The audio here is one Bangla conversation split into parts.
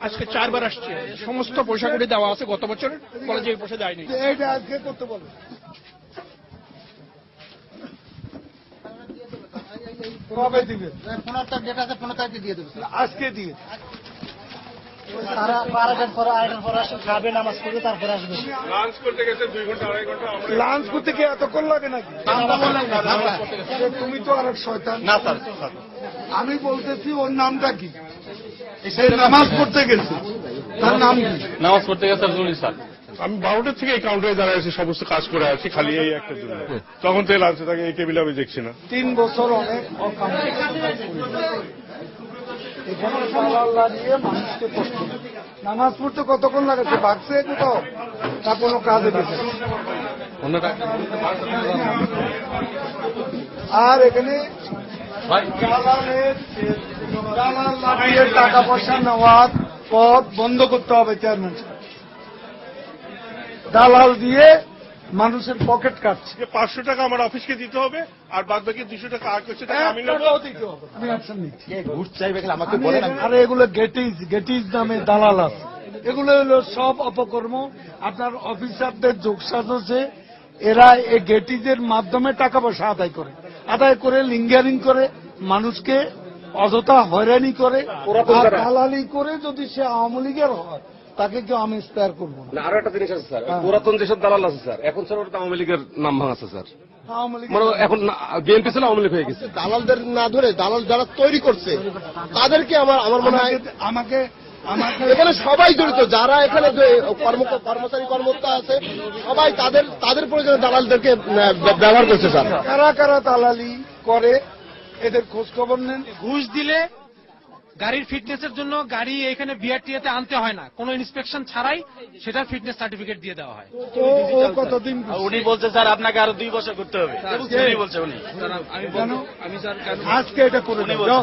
আজকে 4 বার আসছে, সমস্ত পয়সা করে দেওয়া আছে, গত বছর কলেজে এই পয়সা দেয়নি। এইটা আজকে করতে বলো, কবে দিবে? 15 তারিখ ডেট আছে, 15 তারিখে দিয়ে দেবো। আজকে দিয়ে তারা 12টার পরে 8টার পরে আসে, খাবে, নামাজ পড়বে, তারপরে আসবে। লাঞ্চ করতে গেছে 2 ঘন্টা 2.5 ঘন্টা। লাঞ্চ করতে কি এতক্ষণ লাগে নাকি? তুমি তো আর এক শয়তান। না স্যার, আমি বলতেছি ওর নামটা কি? সে নামাজ পড়তে গেছে, তার নাম কি? নামাজ পড়তে গেছে জরুরি স্যার। আমি 12টার থেকে এই কাউন্টারে দাঁড়ায় আছি, সমস্ত কাজ করে আছি, খালি এই একটা জন্য। তখন থেকে লাঞ্চে থাকে, এই টেবিলে আমি দেখছি না। 3 বছর অনেক অকাম, এখানে দালাল লাগিয়ে মানুষকে কষ্ট দেয়। নামাজ পড়তে কতক্ষণ লাগাচ্ছে? ভাগছে কোথাও তা কোনো কাজে গেছে। আর এখানে দালাল লাগিয়ে টাকা পয়সা নেওয়ার পথ বন্ধ করতে হবে চেয়ারম্যান সাহেব। দালাল দিয়ে মানুষের পকেট কাটছে। 500 টাকা আমার অফিসকে দিতে হবে, আর বাদ বাকি 200 টাকা আর কিছু টাকা আমি নেবো। আমি অ্যাকশন নিচ্ছি। ঘুষ চাইবে খেলে আমাকে বলেন। আরে এগুলো গেটিজ নামে দালাল আছে, এগুলো হলো সব অপকর্ম। আপনার অফিসারদের যোগসাজশে এরা এই গেটিজের মাধ্যমে টাকা পয়সা আদায় করে লিঙ্গারিং করে, মানুষকে অযথা হয়রানি করে, আর দালালি করে। যদি সে আওয়ামী লীগের হয় তাকে কেউ আমি স্পেয়ার করবো না। আরো একটা জিনিস আছে স্যার, পুরাতন যেসব দালাল আছে স্যার, এখন স্যার ওটা আওয়ামী লীগের নাম ভাঙাচ্ছে স্যার। আওয়ামী লীগ মানে এখন বিএনপি ছিল, আওয়ামী লীগ হয়ে গেছে। দালালদের না ধরে দালাল যারা তৈরি করছে তাদেরকে আমার মনে হয় আমাকে এখানে সবাই জড়িত, যারা এখানে যে কর্মচারী কর্মকর্তা আছে সবাই তাদের প্রয়োজনে দালালদেরকে ব্যবহার করছে স্যার। কারা কারা দালালি করে এদের খোঁজ খবর নেন। ঘুষ দিলে গাড়ির ফিটনেসের জন্য গাড়ি এখানে বিআরটিএতে আনতে হয় না, কোনো ইন্সপেকশন ছাড়াই সেটা ফিটনেস সার্টিফিকেট দিয়ে দেওয়া হয়। তো ও কতদিন উনি বলছে স্যার আপনাকে আরো 2 বছর করতে হবে, উনি বলছে উনি। আজকে এটা করে দাও, যাও।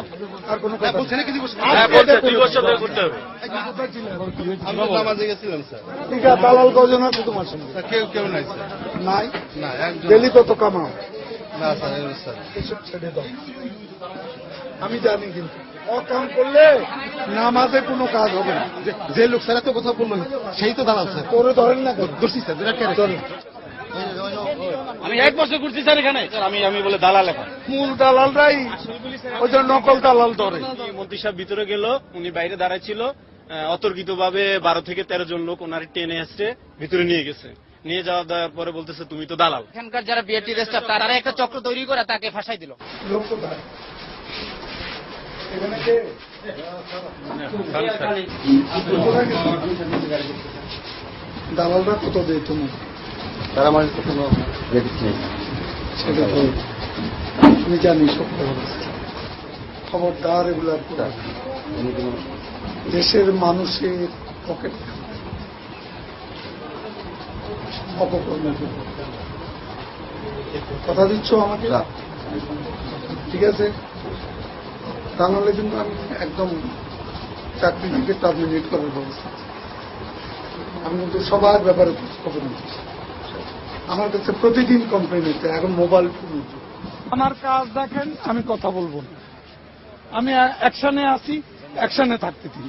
আর কোনো কথা বলছে নাকি? হ্যাঁ বলছে 2 বছর ধরে করতে হবে। আমরা নামাজে গেছিলাম স্যার। ঠিক আছে, দালাল কজন আছে তোমার সঙ্গে? কেউ নাই স্যার। নাই না, একজন ডেলি কত কামাও? না স্যার, স্যার এসব ছেড়ে দাও। আমি জানি কিন্তু অকাম করলে নামাজে কোনো কাজ হবে না। যে লোক স্যার এত কথা বললো সেই তো দালাল স্যার। তোরে ধরেন না দোষী স্যার, ধরেন। আমি 1 বছর করছি স্যার এখানে, স্যার আমি বলে দালাল এখন। মূল দালালরাই ওই যে নকল দালাল ধরে। মন্ত্রী সাহেব ভিতরে গেল, উনি বাইরে দাঁড়ায় ছিল, অতর্কিত ভাবে 12 থেকে 13 জন লোক ওনার টেনে আসছে, ভিতরে নিয়ে গেছে। নিয়ে যাওয়ার পরে বলতেছে তুমি তো দালাল। এখানকার যারা বিএনপি স্টাফ তারা একটা চক্র তৈরি করে তাকে ফাঁসাই দিল। লোক কোথায়? এখানে কে? দালালরা কত দেয় তোমার? তারা আমার কোনো ক্রেডিট নেই। সেটা তো আমি জানি, সব খবরদার এগুলার করে। দেশের মানুষের পকেট অপকর্ম কথা দিচ্ছ আমাকে, ঠিক আছে? তাহলে কিন্তু আমি একদম চাকরি থেকে টার্মিনেট করার ব্যবস্থা। আমি কিন্তু সবার ব্যাপারে খবর নিচ্ছি। আমার কাছে প্রতিদিন কমপ্লেন হচ্ছে, এখন মোবাইল ফোন। আমার কাজ দেখেন, আমি কথা বলবো না। আমি অ্যাকশনে আসি, অ্যাকশনে থাকতে দিই।